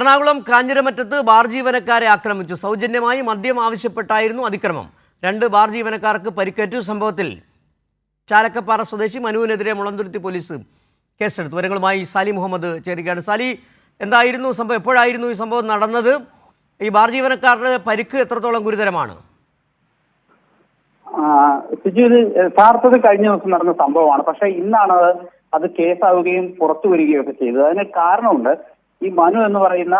Ernakulam കാഞ്ഞിരമറ്റത്ത് bar ജീവനക്കാരെ ആക്രമിച്ചു. സൗജന്യമായി മദ്യം ആവശ്യപ്പെട്ടായിരുന്നു അതിക്രമം. 2 ബാർ ജീവനക്കാർക്ക് പരിക്കേറ്റു. സംഭവത്തിൽ ചാലക്കപ്പാറ സ്വദേശി മനുവിനെതിരെ മുളന്തുരുത്തി പോലീസ് കേസെടുത്തു. വിവരങ്ങളുമായി സാലി മുഹമ്മദ് ചേരുകയാണ്. സാലി, എന്തായിരുന്നു സംഭവം? എപ്പോഴായിരുന്നു ഈ സംഭവം നടന്നത്? ഈ ബാർ ജീവനക്കാരുടെ പരിക്ക് എത്രത്തോളം ഗുരുതരമാണ്? ഇത് യഥാർത്ഥത്തിൽ കഴിഞ്ഞ ദിവസം നടന്ന സംഭവമാണ്. പക്ഷെ ഇന്നാണ് അത് കേസാവുകയും പുറത്തു വരികയും ഒക്കെ ചെയ്തത്. അതിന് കാരണമുണ്ട്. ഈ മനു എന്ന് പറയുന്ന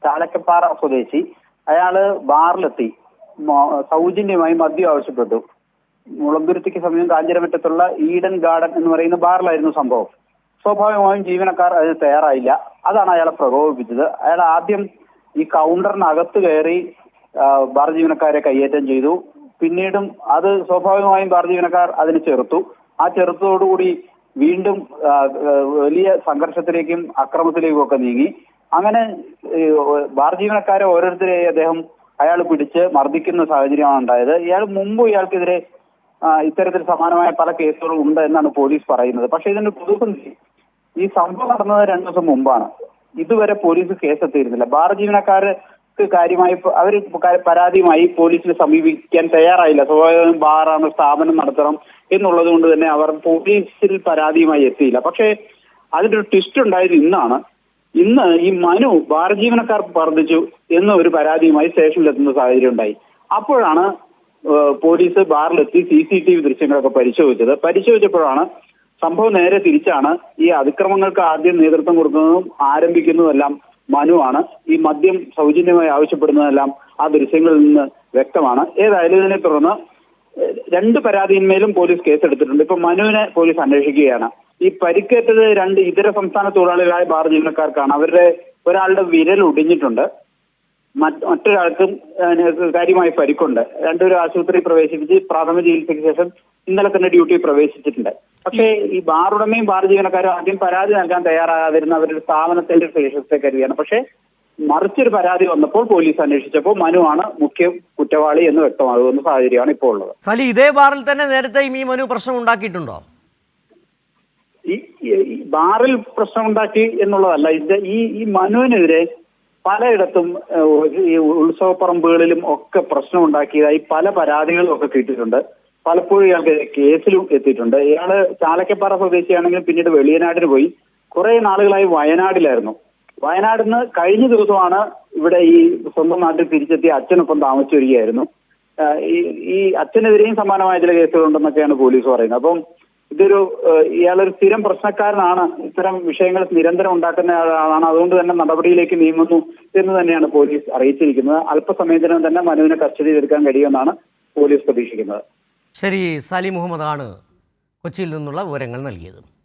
ചാലക്കപ്പാറ സ്വദേശി, അയാള് ബാറിലെത്തി സൗജന്യമായി മദ്യം ആവശ്യപ്പെട്ടു. മുളന്തുരുത്തിക്ക് സമീപം കാഞ്ഞിരമറ്റത്തുള്ള ഈഡൻ ഗാർഡൻ എന്ന് പറയുന്ന ബാറിലായിരുന്നു സംഭവം. സ്വാഭാവികമായും ജീവനക്കാർ അതിന് തയ്യാറായില്ല. അതാണ് അയാളെ പ്രകോപിപ്പിച്ചത്. അയാൾ ആദ്യം ഈ കൗണ്ടറിനകത്ത് കയറി ബാർ ജീവനക്കാരെ കയ്യേറ്റം ചെയ്തു. പിന്നീടും അത് സ്വാഭാവികമായും ബാർ ജീവനക്കാർ അതിന് ചെറുത്തു. ആ ചെറുത്തോടുകൂടി വീണ്ടും വലിയ സംഘർഷത്തിലേക്കും അക്രമത്തിലേക്കും ഒക്കെ നീങ്ങി. അങ്ങനെ ബാർ ജീവനക്കാരെ ഓരോരുത്തരെയും അയാൾ പിടിച്ച് മർദ്ദിക്കുന്ന സാഹചര്യമാണ് ഉണ്ടായത്. ഇയാൾക്കെതിരെ ഇത്തരത്തിൽ സമാനമായ പല കേസുകളും ഉണ്ട് എന്നാണ് പോലീസ് പറയുന്നത്. പക്ഷെ ഇതിന്റെ പ്രതിസന്ധി, ഈ സംഭവം നടന്നത് 2 ദിവസം മുമ്പാണ്. ഇതുവരെ പോലീസ് കേസെത്തിയിരുന്നില്ല. ബാർ ജീവനക്കാർക്ക് കാര്യമായി അവർ പരാതിയുമായി പോലീസിനെ സമീപിക്കാൻ തയ്യാറായില്ല. സ്വാഭാവികമായും ബാറാണ്, സ്ഥാപനം നടത്തണം എന്നുള്ളത് കൊണ്ട് തന്നെ അവർ പോലീസിൽ പരാതിയുമായി എത്തിയില്ല. പക്ഷേ അതിന്റെ ഒരു ട്വിസ്റ്റ് ഉണ്ടായത് ഇന്നാണ്. ഇന്ന് ഈ മനു ബാർ ജീവനക്കാർ മർദ്ദിച്ചു എന്ന ഒരു പരാതിയുമായി സ്റ്റേഷനിലെത്തുന്ന സാഹചര്യം ഉണ്ടായി. അപ്പോഴാണ് പോലീസ് ബാറിലെത്തി CCTV ദൃശ്യങ്ങളൊക്കെ പരിശോധിച്ചപ്പോഴാണ് സംഭവം നേരെ തിരിച്ചാണ്. ഈ അതിക്രമങ്ങൾക്ക് ആദ്യം നേതൃത്വം കൊടുക്കുന്നതും ആരംഭിക്കുന്നതെല്ലാം മനുവാണ്. ഈ മദ്യം സൗജന്യമായി ആവശ്യപ്പെടുന്നതെല്ലാം ആ ദൃശ്യങ്ങളിൽ നിന്ന് വ്യക്തമാണ്. ഏതായാലും ഇതിനെ തുടർന്ന് 2 പരാതിയിന്മേലും പോലീസ് കേസെടുത്തിട്ടുണ്ട്. ഇപ്പൊ മനുവിനെ പോലീസ് അന്വേഷിക്കുകയാണ്. ഈ പരിക്കേറ്റത് 2 ഇതര സംസ്ഥാന തൊഴിലാളികളായ ബാർ ജീവനക്കാർക്കാണ്. അവരുടെ ഒരാളുടെ വിരൽ ഒടിഞ്ഞിട്ടുണ്ട്, മറ്റൊരാൾക്കും കാര്യമായി പരിക്കുണ്ട്. രണ്ടുപേരും ആശുപത്രി പ്രവേശിപ്പിച്ച് പ്രാഥമിക ചികിത്സയ്ക്ക് ശേഷം ഇന്നലെ തന്നെ ഡ്യൂട്ടി പ്രവേശിച്ചിട്ടുണ്ട്. പക്ഷേ ഈ ബാർ ഉടമയും ബാർ ജീവനക്കാരും ആദ്യം പരാതി നൽകാൻ തയ്യാറാകാതിരുന്ന അവരുടെ സ്ഥാപനത്തിന്റെ സുരക്ഷത്തെ കരുതിയാണ്. പക്ഷേ മറിച്ചൊരു പരാതി വന്നപ്പോൾ പോലീസ് അന്വേഷിച്ചപ്പോൾ മനുവാണ് മുഖ്യ കുറ്റവാളി എന്ന് വ്യക്തമാകുന്ന സാഹചര്യമാണ് ഇപ്പോൾ ഉള്ളത്. സലി, ഇതേ ബാറിൽ തന്നെ നേരത്തെയും ഈ മനു പ്രശ്നം ഉണ്ടാക്കിയിട്ടുണ്ടോ? ഈ ബാറിൽ പ്രശ്നമുണ്ടാക്കി എന്നുള്ളതല്ല. ഈ മനുവിനെതിരെ പലയിടത്തും ഈ ഉത്സവപ്പറമ്പുകളിലും ഒക്കെ പ്രശ്നമുണ്ടാക്കിയതായി പല പരാതികളും ഒക്കെ കിട്ടിയിട്ടുണ്ട്. പലപ്പോഴും ഇയാൾക്ക് കേസിലും എത്തിയിട്ടുണ്ട്. ഇയാള് ചാലക്കപ്പാറ സ്വദേശിയാണെങ്കിൽ പിന്നീട് വെളിയനാടിന് പോയി. കുറെ നാളുകളായി വയനാടിലായിരുന്നു. വയനാടിൽ നിന്ന് കഴിഞ്ഞ ദിവസമാണ് ഇവിടെ ഈ സ്വന്തം നാട്ടിൽ തിരിച്ചെത്തി അച്ഛനൊപ്പം താമസിച്ചു വരികയായിരുന്നു. ഈ അച്ഛനെതിരെയും സമാനമായ ചില കേസുകളുണ്ടെന്നൊക്കെയാണ് പോലീസ് പറയുന്നത്. അപ്പം ഇയാളൊരു സ്ഥിരം പ്രശ്നക്കാരനാണ്. ഇത്തരം വിഷയങ്ങൾ നിരന്തരം ഉണ്ടാക്കുന്ന ആളാണ്. അതുകൊണ്ട് തന്നെ നടപടിയിലേക്ക് നീങ്ങുന്നു എന്ന് തന്നെയാണ് പോലീസ് അറിയിച്ചിരിക്കുന്നത്. അല്പസമയത്തിനും തന്നെ മനുവിനെ കസ്റ്റഡിയിലെടുക്കാൻ കഴിയുമെന്നാണ് പോലീസ് പ്രതീക്ഷിക്കുന്നത്. ശരി, സാലി മുഹമ്മദ് ആണ് കൊച്ചിയിൽ നിന്നുള്ള വിവരങ്ങൾ നൽകിയത്.